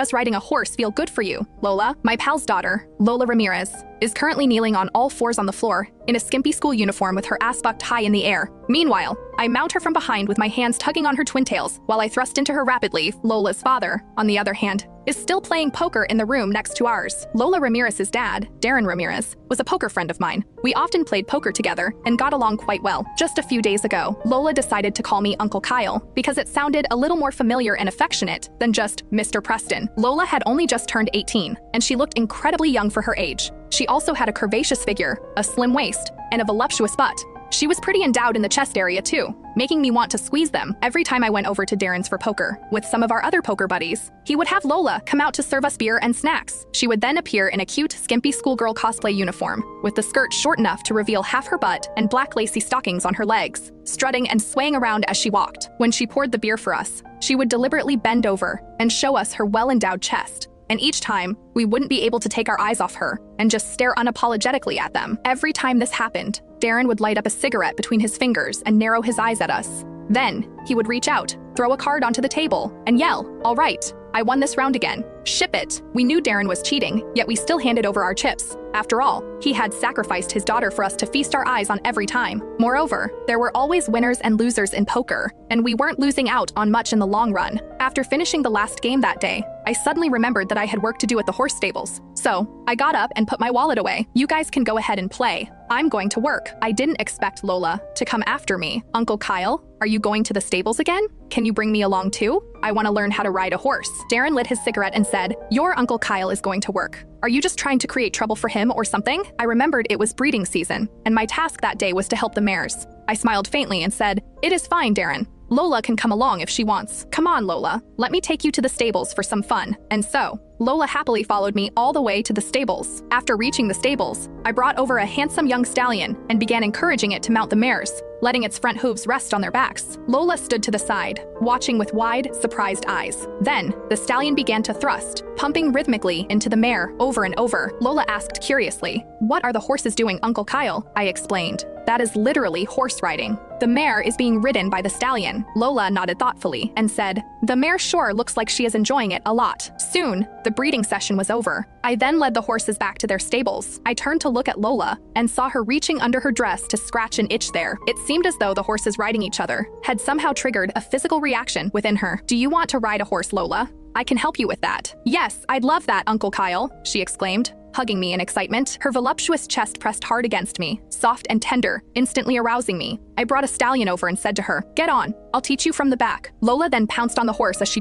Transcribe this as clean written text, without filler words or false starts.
Does riding a horse feel good for you? Lola, my pal's daughter, Lola Ramirez, is currently kneeling on all fours on the floor in a skimpy school uniform with her ass bucked high in the air. Meanwhile, I mount her from behind with my hands tugging on her twin tails while I thrust into her rapidly. Lola's father, on the other hand, is still playing poker in the room next to ours. Lola Ramirez's dad, Darren Ramirez, was a poker friend of mine. We often played poker together and got along quite well. Just a few days ago, Lola decided to call me Uncle Kyle because it sounded a little more familiar and affectionate than just Mr. Preston. Lola had only just turned 18, and she looked incredibly young for her age. She also had a curvaceous figure, a slim waist, and a voluptuous butt. She was pretty endowed in the chest area too, making me want to squeeze them every time I went over to Darren's for poker. With some of our other poker buddies, he would have Lola come out to serve us beer and snacks. She would then appear in a cute, skimpy schoolgirl cosplay uniform, with the skirt short enough to reveal half her butt and black lacy stockings on her legs, strutting and swaying around as she walked. When she poured the beer for us, she would deliberately bend over and show us her well-endowed chest. And each time, we wouldn't be able to take our eyes off her and just stare unapologetically at them. Every time this happened, Darren would light up a cigarette between his fingers and narrow his eyes at us. Then, he would reach out, throw a card onto the table, and yell, "All right, I won this round again. Ship it." We knew Darren was cheating, yet we still handed over our chips. After all, he had sacrificed his daughter for us to feast our eyes on every time. Moreover, there were always winners and losers in poker, and we weren't losing out on much in the long run. After finishing the last game that day, I suddenly remembered that I had work to do at the horse stables. So, I got up and put my wallet away. "You guys can go ahead and play. I'm going to work." I didn't expect Lola to come after me. "Uncle Kyle, are you going to the stables again? Can you bring me along too? I want to learn how to ride a horse." Darren lit his cigarette and said, "Your Uncle Kyle is going to work. Are you just trying to create trouble for him or something?" I remembered it was breeding season, and my task that day was to help the mares. I smiled faintly and said, "It is fine, Darren. Lola can come along if she wants. Come on, Lola. Let me take you to the stables for some fun." And so, Lola happily followed me all the way to the stables. After reaching the stables, I brought over a handsome young stallion and began encouraging it to mount the mares, letting its front hooves rest on their backs. Lola stood to the side, watching with wide, surprised eyes. Then, the stallion began to thrust, pumping rhythmically into the mare over and over. Lola asked curiously, "What are the horses doing, Uncle Kyle?" I explained, "That is literally horse riding. The mare is being ridden by the stallion." Lola nodded thoughtfully and said, "The mare sure looks like she is enjoying it a lot." Soon, the breeding session was over. I then led the horses back to their stables. I turned to look at Lola and saw her reaching under her dress to scratch an itch there. It seemed as though the horses riding each other had somehow triggered a physical reaction within her. "Do you want to ride a horse, Lola? I can help you with that." "Yes, I'd love that, Uncle Kyle," she exclaimed, hugging me in excitement. Her voluptuous chest pressed hard against me, soft and tender, instantly arousing me. I brought a stallion over and said to her, "Get on, I'll teach you from the back." Lola then pounced on the horse as she